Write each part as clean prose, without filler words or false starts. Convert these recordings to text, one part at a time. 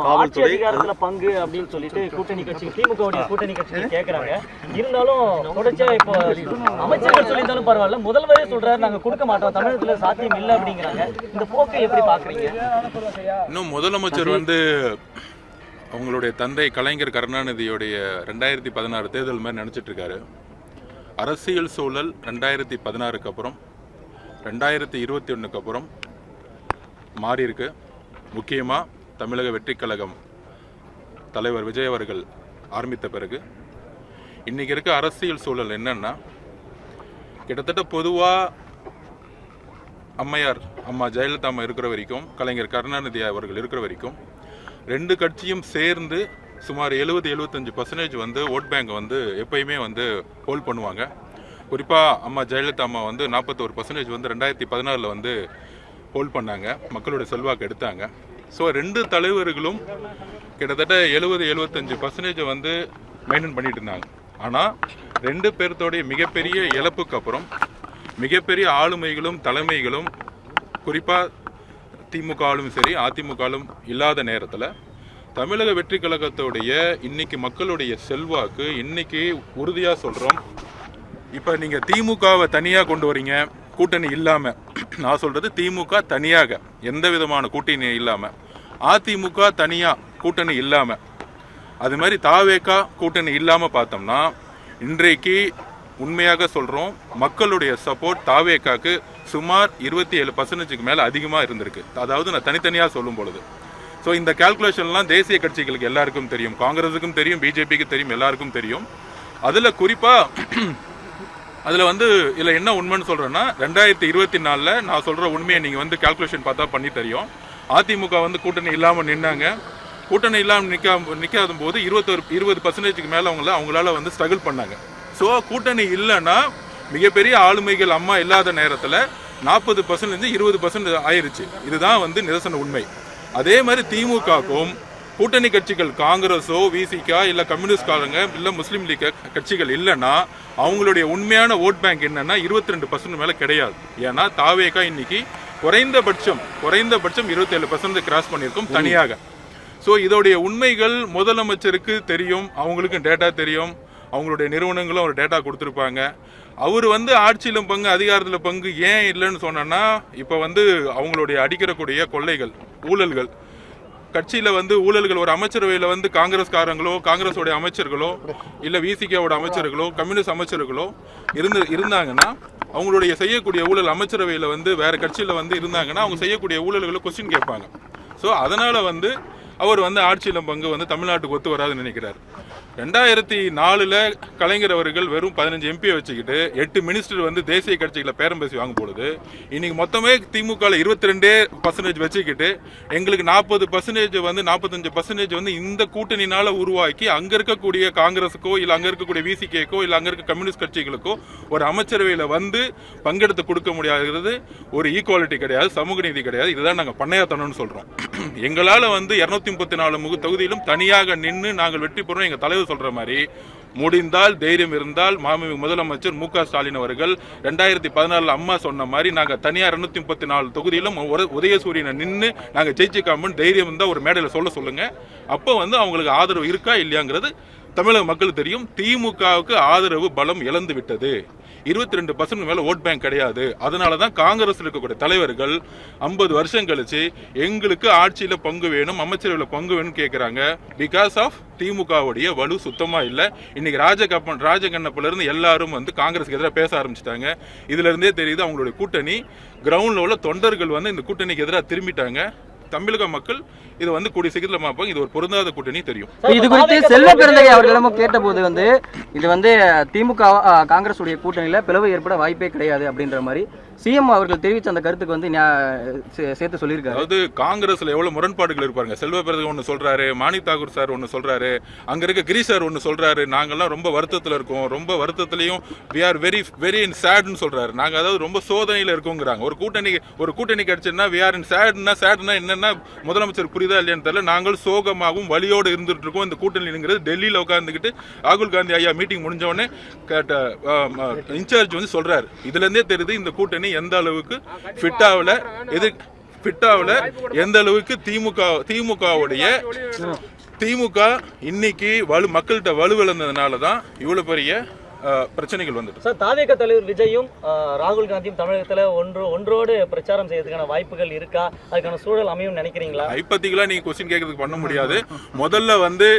காவல்துறை பங்கு அப்படின்னு சொல்லிட்டு கூட்டணி கட்சி திமுக கூட்டணி கட்சி கேட்கறாங்க. இருந்தாலும் தொடர்ச்சியா இப்போ அமைச்சர்கள் சொல்லியிருந்தாலும் பரவாயில்ல, முதல்வரே சொல்றாரு நாங்க கொடுக்க மாட்டோம், தமிழகத்துல சாத்தியம் இல்லை அப்படிங்கிறாங்க. இந்த போக்கை எப்படி பாக்குறீங்க? இன்னும் முதலமைச்சர் அவங்களுடைய தந்தை கலைஞர் கருணாநிதியுடைய 2016 தேர்தல் மாதிரி நினைச்சிட்டு இருக்காரு. அரசியல் சூழல் 2016க்கு அப்புறம் 2021க்கு அப்புறம் மாறி இருக்கு. முக்கியமாக தமிழக வெற்றிக் கழகம் தலைவர் விஜய் அவர்கள் ஆரம்பித்த பிறகு இன்னைக்கு இருக்க அரசியல் சூழல் என்னன்னா, கிட்டத்தட்ட பொதுவாக அம்மா ஜெயலலிதா அம்மா இருக்கிற வரைக்கும், கலைஞர் கருணாநிதி அவர்கள் இருக்கிற வரைக்கும் ரெண்டு கட்சியும் சேர்ந்து சுமார் 70-75% ஓட் பேங்க் எப்பயுமே ஹோல்ட் பண்ணுவாங்க. குறிப்பாக அம்மா ஜெயலலிதா அம்மா 41% 2016 ஹோல்ட் பண்ணாங்க, மக்களுடைய செல்வாக்கு எடுத்தாங்க. ஸோ ரெண்டு தலைவர்களும் கிட்டத்தட்ட 70-75% மெயின்டைன் பண்ணிட்டு இருந்தாங்க. ஆனால் ரெண்டு பேர்த்தோடைய மிகப்பெரிய இழப்புக்கு அப்புறம் மிகப்பெரிய ஆளுமைகளும் தலைமைகளும், குறிப்பாக திமுகலும் சரி அதிமுகலும் இல்லாத நேரத்தில் தமிழக வெற்றி கழகத்தோடைய இன்னைக்கு மக்களுடைய செல்வாக்கு இன்னைக்கு உறுதியாக சொல்கிறோம். இப்போ நீங்கள் திமுகவை தனியாக கொண்டு வரீங்க, கூட்டணி இல்லாமல். நான் சொல்கிறது திமுக தனியாக, எந்த விதமான கூட்டணி இல்லாமல், அதிமுக தனியாக கூட்டணி இல்லாமல், அது மாதிரி தாவேகா கூட்டணி இல்லாமல் பார்த்தோம்னா இன்றைக்கு உண்மையாக சொல்கிறோம், மக்களுடைய சப்போர்ட் தாவேகாக்கு சுமார் 27% மேலே அதிகமாக இருந்திருக்கு. அதாவது நான் தனித்தனியாக சொல்லும் பொழுது. ஸோ இந்த கால்குலேஷன்லாம் தேசிய கட்சிகளுக்கு எல்லாருக்கும் தெரியும், காங்கிரஸுக்கும் தெரியும், பிஜேபிக்கு தெரியும், எல்லாருக்கும் தெரியும். அதில் குறிப்பாக அதில் இதில் என்ன உண்மைன்னு சொல்கிறேன்னா, 2024 நான் சொல்கிற உண்மையை நீங்கள் கால்குலேஷன் பார்த்தா பண்ணி தெரியும். அதிமுக கூட்டணி இல்லாமல் நின்னாங்க. கூட்டணி இல்லாமல் நிற்காத போது 20% மேலே அவங்களால ஸ்ட்ரகிள் பண்ணாங்க. ஸோ கூட்டணி இல்லைன்னா மிகப்பெரிய ஆளுமைகள் அம்மா இல்லாத நேரத்தில் 40% 20% ஆயிருச்சு. இதுதான் நிதர்சன உண்மை. அதே மாதிரி திமுகவுக்கும் கூட்டணி கட்சிகள் காங்கிரஸோ விசிகா இல்லை கம்யூனிஸ்ட்காரங்க இல்லை முஸ்லீம் லீக் கட்சிகள் இல்லைன்னா அவங்களுடைய உண்மையான ஓட் பேங்க் என்னன்னா 22% மேலே கிடையாது. ஏன்னா தாவேகா இன்னைக்கு குறைந்தபட்சம் 27% கிராஸ் பண்ணியிருக்கும் தனியாக. ஸோ இதோடைய உண்மைகள் முதலமைச்சருக்கு தெரியும், அவங்களுக்கும் டேட்டா தெரியும், அவங்களுடைய நிறுவனங்களும் ஒரு டேட்டா கொடுத்துருப்பாங்க. அவர் ஆட்சியிலும் பங்கு அதிகாரத்தில் பங்கு ஏன் இல்லைன்னு சொன்னா, இப்போ அவங்களுடைய அடிக்கிறக்கூடிய கொள்ளைகள் ஊழல்கள், கட்சியில் ஊழல்கள், ஒரு அமைச்சரவையில் காங்கிரஸ்காரங்களோ காங்கிரஸோடைய அமைச்சர்களோ இல்லை விசிகாவோட அமைச்சர்களோ கம்யூனிஸ்ட் அமைச்சர்களோ இருந்தாங்கன்னா அவங்களுடைய செய்யக்கூடிய ஊழல் அமைச்சரவையில் வேற கட்சியில் இருந்தாங்கன்னா அவங்க செய்யக்கூடிய ஊழல்களை கொஸ்டின் கேட்பாங்க. ஸோ அதனால் அவர் ஆட்சியிலும் பங்கு தமிழ்நாட்டுக்கு ஒத்து வராதுன்னு நினைக்கிறார். 2004 கலைஞர் அவர்கள் வெறும் 15 எம்பியை வச்சுக்கிட்டு 8 மினிஸ்டர் தேசிய கட்சிகளை பேரம் பேசி வாங்கும் பொழுது இன்னைக்கு மொத்தமே திமுக 22% வச்சுக்கிட்டு எங்களுக்கு 40% 45% இந்த கூட்டணினால உருவாக்கி அங்க இருக்கக்கூடிய காங்கிரஸுக்கோ இல்லை அங்க இருக்கக்கூடிய விசிகேக்கோ இல்லை அங்க இருக்க கம்யூனிஸ்ட் கட்சிகளுக்கோ ஒரு அமைச்சரவையில் பங்கெடுத்து கொடுக்க முடியாதது ஒரு ஈக்குவாலிட்டி கிடையாது, சமூக நீதி கிடையாது. இதுதான் நாங்கள் பண்ணையாத்தனம்னு சொல்றோம். எங்களால் 234 தொகுதியிலும் தனியாக நின்று நாங்கள் வெற்றி பெறுவோம். எங்க தலைவர் சொல்ற மாதிரி முடிந்தால் தைரியம் இருந்தால் மாண்புமிகு முதலமைச்சர் மு.க. ஸ்டாலின் அவர்கள் 2014 அம்மா சொன்ன மாதிரி நாங்க தனியார் 234 தொகுதியிலும் உதயசூரியனை நின்று நாங்க ஜெயிச்சுக்காமன்னு தைரியம் இருந்தா ஒரு மேடையில் சொல்லுங்க. அப்போ அவங்களுக்கு ஆதரவு இருக்கா இல்லையாங்கிறது தமிழக மக்கள் தெரியும். திமுகவுக்கு ஆதரவு பலம் இழந்து விட்டது. 22% மேல ஓட் பேங்க் கிடையாது. அதனாலதான் காங்கிரஸ் இருக்கக்கூடிய தலைவர்கள் 50 வருஷம் கழிச்சு எங்களுக்கு ஆட்சியில பங்கு வேணும், அமைச்சரவையில் பங்கு வேணும் கேட்கிறாங்க. பிகாஸ் ஆஃப் திமுகவுடைய வலு சுத்தமா இல்ல. இன்னைக்கு ராஜகண்ணப்பில இருந்து எல்லாரும் காங்கிரஸுக்கு எதிராக பேச ஆரம்பிச்சிட்டாங்க. இதுல இருந்தே தெரியுது அவங்களுடைய கூட்டணி கிரவுண்ட்ல உள்ள தொண்டர்கள் இந்த கூட்டணிக்கு எதிராக திரும்பிட்டாங்க. தமிழக மக்கள் இது கூடிய சீக்கிரத்தில் பார்ப்பாங்க. இது ஒரு பொருந்தாத கூட்டணி தெரியும். இது குறித்து செல்வ பெருந்தகை அவர்களிடம் கேட்டபோது இது திமுக காங்கிரஸ் உடைய கூட்டணியில பிளவு ஏற்பட வாய்ப்பே கிடையாது அப்படின்ற மாதிரி சிஎம் அவர்கள் தெரிவித்த அந்த கருத்துக்கு சேர்த்து சொல்லியிருக்காரு. அதாவது காங்கிரஸ்ல எவ்வளவு முரண்பாடுகள் இருப்பாங்க. செல்வ பெருந்தகை ஒன்னு சொல்றாரு, மாணிக் தாக்கூர் சார் ஒன்னு சொல்றாரு, அங்க இருக்க கிரீஷ் சார் ஒன்னு சொல்றாரு. நாங்கெல்லாம் ரொம்ப வருத்தத்தில் இருக்கோம், ரொம்ப வருத்தத்திலையும் we are very very in sadன்னு சொல்றாரு. நாங்க அதாவது ரொம்ப சோதனையில இருக்கோங்கிறாங்க. ஒரு கூட்டணி கிடைச்சுன்னா we are in sadன்னா என்னன்னா முதலமைச்சர் புரியுதா இல்லையான்னு தெரியல. நாங்கள் சோகமாகவும் வலியோடு இருந்துட்டு இருக்கோம். இந்த கூட்டணிங்கிறது டெல்லியில உட்கார்ந்துக்கிட்டு ராகுல் காந்தி ஐயா மீட்டிங் முடிஞ்ச உடனே இன்சார்ஜ் சொல்றாரு. இதுல இருந்தே தெரியுது இந்த கூட்டணி எந்த அளவுக்கு ஃபிட் ஆகல. ஃபிட்டாவில் எந்த அளவுக்கு திமுக இன்னைக்கு மக்கள்கிட்ட வலுவிழந்ததுனால தான் இவ்வளவு பெரிய பிரச்சனைகள் வந்துட்டு. சார், தாவேக தலைவர் விஜயும் ராகுல் காந்தியும் தமிழகத்துல ஒன்றோடு பிரச்சாரம் செய்யறதுக்கான வாய்ப்புகள் இருக்கா? அதுக்கான சூழல் அமையும் நினைக்கிறீங்களா? ஐப்பத்திகளா நீங்க கொஸ்டின் கேட்கறதுக்கு பண்ண முடியாது. முதல்ல வந்து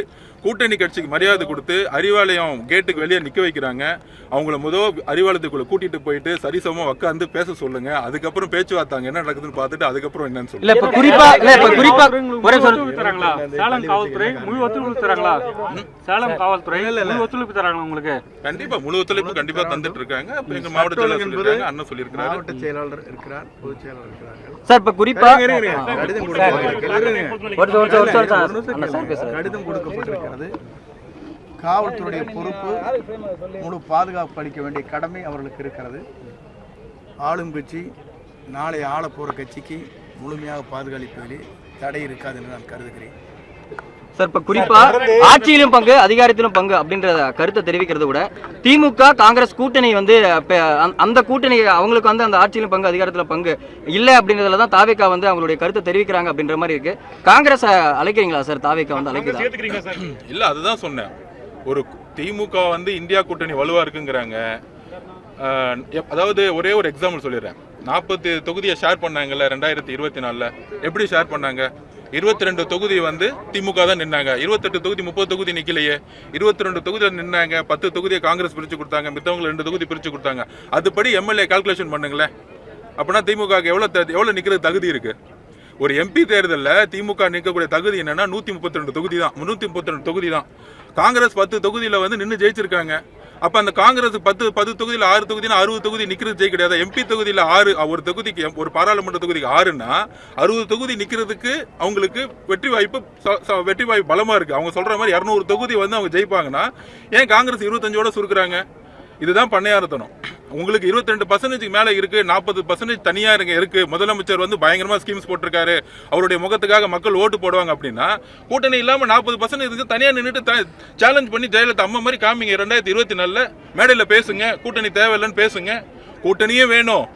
கூட்டணி கட்சிக்கு மரியாதை கொடுத்து அறிவாலயம் கேட்டுக்கு வெளியே நிக்க வைக்கிறாங்க. அவங்கள அறிவாலயத்துக்குள்ள கூட்டிட்டு போயிட்டு சரிசமமா உட்காந்து பேச சொல்லுங்க. அதுக்கப்புறம் பேச்சுவார்த்தாங்க என்ன நடக்குதுன்னு பார்த்துட்டு அதுக்கப்புறம் என்னன்னு சொல்லுங்க. சேலம் காவல்துறை முழு ஒத்துழைப்பு தராங்களா? சேலம் காவல்துறை முழு ஒத்துழைப்பு தராங்களா உங்களுக்கு? கண்டிப்பா முழு ஒத்துழைப்பு கண்டிப்பா தந்துட்டு இருக்காங்க. எங்க மாவட்ட செயலாளர் சொல்லிருக்காங்க, அண்ணன் சொல்லியிருக்காரு, மாவட்ட செயலாளர் இருக்கிறார், பொதுச் செயலாளர் இருக்கிறார்கள். சார் இப்ப குறிப்பா கடிதம் கொடுக்கப்பட்டிருக்கிறது. காவல்துறையுடைய பொறுப்பு முழு பாதுகாப்பு அளிக்க வேண்டிய கடமை அவர்களுக்கு இருக்கிறது. ஆளும் கட்சி நாளை ஆள போற கட்சிக்கு முழுமையாக பாதுகாப்பதிலே தடை இருக்காது என்று நான் கருதுகிறேன். சார் இப்ப குறிப்பா ஆட்சியிலும் பங்கு அதிகாரத்திலும் பங்கு அப்படின்ற கருத்தை தெரிவிக்கிறத விட திமுக காங்கிரஸ் கூட்டணி வந்து அந்த கூட்டணி அவங்களுக்கு வந்து அந்த ஆட்சியிலும் பங்கு அதிகாரத்துல பங்கு இல்லை அப்படின்றதுல தான் தாவேகா வந்து அவங்களுடைய கருத்தை தெரிவிக்கிறாங்க அப்படின்ற மாதிரி இருக்கு. காங்கிரஸ் அழைக்கிறீங்களா சார்? தாவேகா வந்து அழைக்கிறதா? இல்ல அதுதான் சொன்னேன். ஒரு திமுக வந்து இந்தியா கூட்டணி வலுவா இருக்குங்கிறாங்க. அதாவது ஒரே ஒரு எக்ஸாம்பிள் சொல்லிடுறேன். 40 தொகுதியை ஷேர் பண்ணாங்கல்ல 2024 எப்படி ஷேர் பண்ணாங்க? 22 தொகுதி வந்து திமுக தான் நின்னாங்க. 28 தொகுதி 30 தொகுதி நிக்கலையே. 22 தொகுதியில் நின்னாங்க. 10 தொகுதியை காங்கிரஸ் பிரிச்சு கொடுத்தாங்க, மித்தவங்க 2 தொகுதி பிரிச்சு கொடுத்தாங்க. அதுபடி எம்எல்ஏ கால்குலேஷன் பண்ணுங்களேன். அப்படின்னா திமுக எவ்வளவு நிக்கிறது தகுதி இருக்கு? ஒரு எம்பி தேர்தலில் திமுக நிற்கக்கூடிய தகுதி என்னன்னா 132 தொகுதி தான். 332 தொகுதி தான். காங்கிரஸ் 10 தொகுதியில வந்து நின்று ஜெயிச்சிருக்காங்க. அப்ப அந்த காங்கிரஸ் 10 தொகுதியில 6 தொகுதினா 60 தொகுதி நிக்கிறது ஜெயிக்க கிடையாது. எம்பி தொகுதியில 6, ஒரு தொகுதிக்கு ஒரு பாராளுமன்ற தொகுதிக்கு 6ன்னா 60 தொகுதி நிக்கிறதுக்கு அவங்களுக்கு வெற்றி வாய்ப்பு பலமா இருக்கு. அவங்க சொல்ற மாதிரி 200 தொகுதி வந்து அவங்க ஜெயிப்பாங்கன்னா ஏன் காங்கிரஸ் 25ஓட சுருக்குறாங்க? இதுதான் பண்ணையாரத்தனம். உங்களுக்கு 22% மேல இருக்கு, 40% தனியா இருக்கு. முதலமைச்சர் வந்து பயங்கரமா ஸ்கீம்ஸ் போட்டிருக்காரு, அவருடைய முகத்துக்காக மக்கள் ஓட்டு போடுவாங்க அப்படின்னா கூட்டணி இல்லாம 40% இருக்கு. தனியா நின்றுட்டு சேலஞ்ச் பண்ணி ஜெயலலிதா அம்மா மாதிரி காமிங்க. 2024 மேடையில பேசுங்க, கூட்டணி தேவையில்லைன்னு பேசுங்க. கூட்டணியே வேணும்.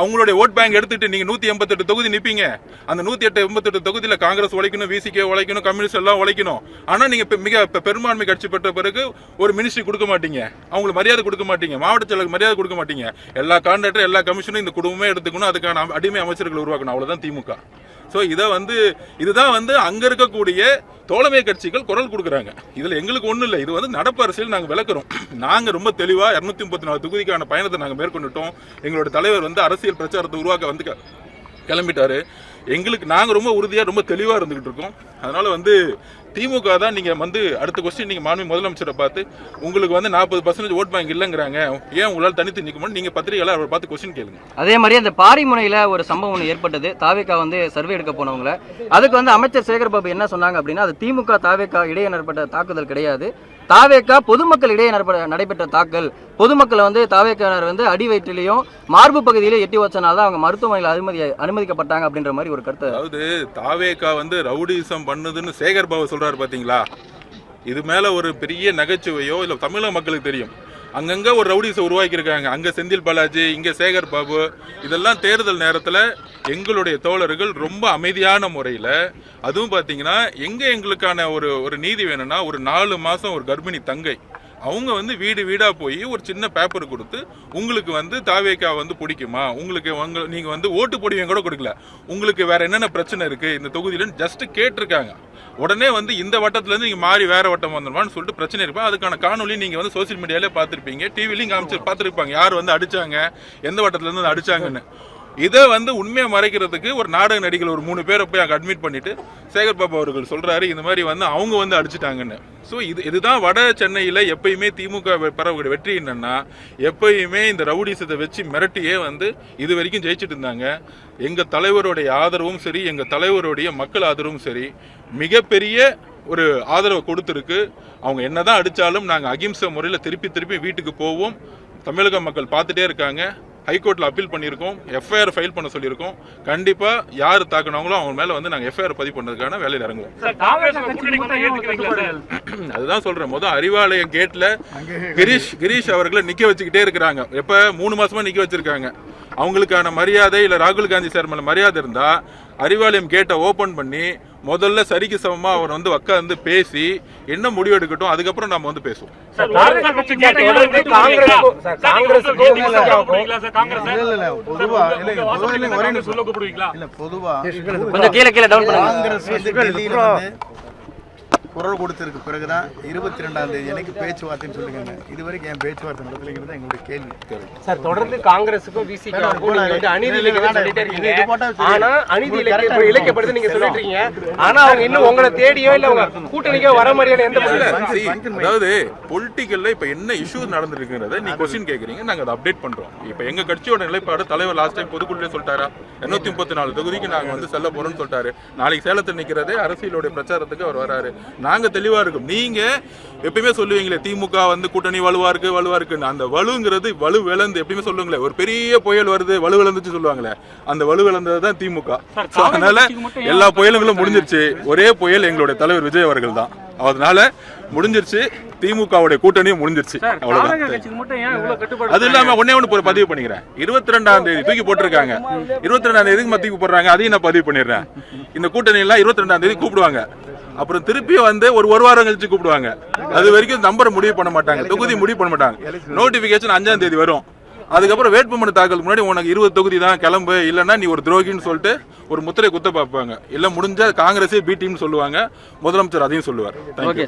அவங்களுடைய ஓட் பேங்க் எடுத்துட்டு நீங்க 188 தொகுதி நிப்பீங்க. அந்த 188 தொகுதியில காங்கிரஸ் உழைக்கணும், விசிகே உழைக்கணும், கம்யூனிஸ்ட் எல்லாம் உழைக்கணும். ஆனா நீங்க மிக பெரும்பான்மை கட்சி பெற்ற பிறகு ஒரு மினிஸ்ட்ரி கொடுக்க மாட்டீங்க, அவங்களுக்கு மரியாதை கொடுக்க மாட்டீங்க, மாவட்ட செயலருக்கு மரியாதை கொடுக்க மாட்டீங்க. எல்லா கான்ட்ராக்டர் எல்லா கமிஷனும் இந்த குடும்பமே எடுத்துக்கணும், அதுக்கான அடிமை அமைச்சர்கள் உருவாக்கணும். அவ்வளவுதான் திமுக. ஸோ இதுதான் வந்து அங்க இருக்கக்கூடிய தோழமை கட்சிகள் குரல் கொடுக்குறாங்க. இதுல எங்களுக்கு ஒண்ணும் இல்லை. இது வந்து நடப்பு அரசியல் நாங்க விளக்குறோம். நாங்க ரொம்ப தெளிவா 234 தொகுதிக்கான பயணத்தை நாங்க மேற்கொண்டுட்டோம். எங்களோட தலைவர் வந்து அரசியல் பிரச்சாரத்தை உருவாக்க வந்து கிளம்பிட்டாரு. நாங்க ரொம்ப உறுதியா ரொம்ப தெளிவா இருந்துகிட்டு இருக்கோம். அதனால வந்து திமுக தான் நீங்க வந்து அடுத்த கொஸ்டின் நீங்க மாண்பு முதலமைச்சரை பார்த்து உங்களுக்கு வந்து 40% ஓட் பேங்க் இல்லங்கிறாங்க, ஏன் உங்களால் தனித்து நிற்க முடியும்? நீங்க பத்திரிகையாளர் அவரை பார்த்து கொஸ்டின் கேளுங்க. அதே மாதிரி அந்த பாரிமுனையில ஒரு சம்பவம் ஒன்று ஏற்பட்டது. தாவேகா வந்து சர்வே எடுக்க போனவங்க அதுக்கு வந்து அமைச்சர் சேகர் பாபு என்ன சொன்னாங்க அப்படின்னா, அது திமுக தாவேகா இடையே நடைபெற்ற தாக்குதல் கிடையாது, தாவேகா பொதுமக்கள் இடையே நடைபெற்ற தாக்கல். பொதுமக்கள் வந்து தாவேக்கானர் வந்து அடி வயிற்றிலையும் மார்பு பகுதியிலே எட்டி வச்சனால தான் அவங்க மருத்துவமனையில் அனுமதிக்கப்பட்டாங்க அப்படின்ற மாதிரி ஒரு கருத்து. அதாவது தாவேகா வந்து ரவுடிசம் பண்ணுதுன்னு சேகர் பாபு சொல்றாரு பாத்தீங்களா? இது மேல ஒரு பெரிய நகைச்சுவையோ இல்ல தமிழக மக்களுக்கு தெரியும். அங்கங்க ஒரு ரவுடிஸை உருவாக்கியிருக்காங்க. அங்க செந்தில் பாலாஜி, இங்க சேகர் பாபு. இதெல்லாம் தேர்தல் நேரத்துல எங்களுடைய தோழர்கள் ரொம்ப அமைதியான முறையில, அதுவும் பாத்தீங்கன்னா எங்களுக்கான ஒரு நீதி வேணும்னா, ஒரு 4 மாசம் ஒரு கர்ப்பிணி தங்கை அவங்க வந்து வீடு வீடா போய் ஒரு சின்ன பேப்பர் கொடுத்து உங்களுக்கு வந்து தாவேகா வந்து பிடிக்குமா, உங்களுக்கு நீங்க வந்து ஓட்டு போடுவீங்க கூட கொடுக்கல, உங்களுக்கு வேற என்னென்ன பிரச்சனை இருக்கு இந்த தொகுதியில ஜஸ்ட் கேட்டிருக்காங்க. உடனே வந்து இந்த வட்டத்துல இருந்து நீங்க மாறி வேற வட்டம் வந்துருவான்னு சொல்லிட்டு பிரச்சனை இருப்பா. அதுக்கான காணொலி நீங்க வந்து சோசியல் மீடியாலே பார்த்திருப்பீங்க, டிவிலையும் காமிச்சு பார்த்திருப்பாங்க யார் வந்து அடிச்சாங்க, எந்த வட்டத்துல இருந்து அடிச்சாங்கன்னு. இதை வந்து உண்மையை மறைக்கிறதுக்கு ஒரு நாடக நடிகள் ஒரு 3 பேரை போய் அங்கே அட்மிட் பண்ணிட்டு சேகர் பாபு அவர்கள் சொல்றாரு இந்த மாதிரி வந்து அவங்க வந்து அடிச்சுட்டாங்கன்னு. ஸோ இதுதான் வட சென்னையில் எப்பயுமே திமுக பெறக்கூடிய வெற்றி என்னன்னா, எப்பயுமே இந்த ரவுடிசத்தை வச்சு மிரட்டியே வந்து இது வரைக்கும் ஜெயிச்சுட்டு இருந்தாங்க. எங்க தலைவருடைய ஆதரவும் சரி, எங்க தலைவருடைய மக்கள் ஆதரவும் சரி மிகப்பெரிய ஒரு ஆதரவை கொடுத்துருக்கு. அவங்க என்னதான் அடிச்சாலும் நாங்கள் அகிம்சை முறையில் திருப்பி வீட்டுக்கு போவோம். தமிழக மக்கள் பார்த்துட்டே இருக்காங்க. ஹைகோர்ட்ல அப்பீல் பண்ணியிருக்கோம், எஃப்ஐஆர் ஃபைல் பண்ண சொல்லியிருக்கோம். கண்டிப்பா யார் தாக்குனாங்களோ அவங்க மேல வந்து நாங்க எஃப்ஐஆர் பதிவு பண்ணதுக்கான வேலையில் இறங்குவோம். அதுதான் சொல்றேன். முதல் அறிவாலயம் கேட்ல கிரீஷ் அவர்களை நிக்க வச்சுக்கிட்டே இருக்கிறாங்க. எப்ப 3 மாசமா நிக்க வச்சிருக்காங்க. அவங்களுக்கான மரியாதை இல்லை ராகுல் காந்தி சார் மேலே மரியாதை இருந்தால் அறிவாலயம் கேட்டை ஓப்பன் பண்ணி முதல்ல சரிக்கு சமமாக அவர் வந்து உட்கார்ந்து பேசி என்ன முடிவு எடுக்கட்டும், அதுக்கப்புறம் நம்ம வந்து பேசுவோம். கொஞ்சம் கீழே கீழே டவுன் பண்ணுங்க. காங்கிரஸ் வந்து டெல்லியில வந்து குரல் கொடுத்ததுக்கு பிறகுதான் 22ஆம் தேதி எனக்கு பேச்சுவார்த்தைன்னு சொல்லுங்க. இதுவரைக்கும் என் பேச்சுவார்த்தை நடத்தலைங்கிறது எங்களுடைய கேள்வி. சார் தொடர்ந்து காங்கிரஸுக்கும் விசிக்கும் அநீதி இழைக்கப்படுது சொல்லிட்டே இருக்கீங்க. ஆனா அநீதி இழைக்கப்படுது நீங்க சொல்லிட்டு இருக்கீங்க. ஆனா அவங்க இன்னும் உங்களை தேடியோ இல்ல உங்க கூட்டணிக்கோ வர மாதிரியான எந்த அதாவது பொலிட்டிக்கல்ல இப்ப என்ன இஷ்யூ நடந்துருக்குங்கிறத நீ கொஸ்டின் கேக்குறீங்க, நாங்க அதை அப்டேட் பண்றோம். இப்ப எங்க கட்சியோட நிலைப்பாடு தலைவர் லாஸ்ட் டைம் பொதுக்குழுலே சொல்லிட்டாரா 234 தொகுதிக்கு நாங்க வந்து செல்ல போறோம்னு சொல்லிட்டாரு. நாளைக்கு சேலத்தில் நிக்கிறதே அரசியலோட பிரச்சாரத்துக்கு அவர் வராரு. நாங்க தெளிவா இருக்கும். நீங்க எப்பயுமே சொல்லுவீங்களே திமுக வந்து கூட்டணி வலுவா இருக்குன்னு, அந்த வலுங்கிறது வலு விளந்து எப்பயுமே சொல்லுங்களே, ஒரு பெரிய புயல் வருது வலு விளந்துச்சு சொல்லுவாங்களே, அந்த வலு விளந்ததுதான் திமுக. அதனால எல்லா புயலுங்களும் முடிஞ்சிருச்சு. ஒரே புயல் எங்களுடைய தலைவர் விஜய் அவர்கள் தான். அதனால முடிஞ்சிருச்சு, திமுகவுடைய கூட்டணியும் முடிஞ்சிருச்சு. அவ்வளவுதான். அது இல்லாம ஒண்ணு பதிவு பண்ணிக்கிறேன். 22ஆம் தேதி தூக்கி போட்டிருக்காங்க. 22ஆம் தேதிக்கு தூக்கி போடுறாங்க, அதையும் நான் பதிவு பண்ணிடுறேன். இந்த கூட்டணி எல்லாம் 22ஆம் தேதி கூப்பிடுவாங்க, அப்புறம் திருப்பி வந்து ஒரு வாரம் கழிச்சு கூப்பிடுவாங்க. அது வரைக்கும் நம்பரை முடிவு பண்ண மாட்டாங்க, தொகுதி முடிவு பண்ண மாட்டாங்க. நோட்டிபிகேஷன் 5ஆம் தேதி வரும். அதுக்கப்புறம் வேட்புமனு தாக்கலுக்கு முன்னாடி உனக்கு 20 தொகுதி தான் கிளம்பு, இல்லைன்னா நீ ஒரு துரோகின்னு சொல்லிட்டு ஒரு முத்திரை குத்த பார்ப்பாங்க. இல்ல முடிஞ்சா காங்கிரஸே பி டீம்னு சொல்லுவாங்க. முதலமைச்சர் அதையும் சொல்லுவார்.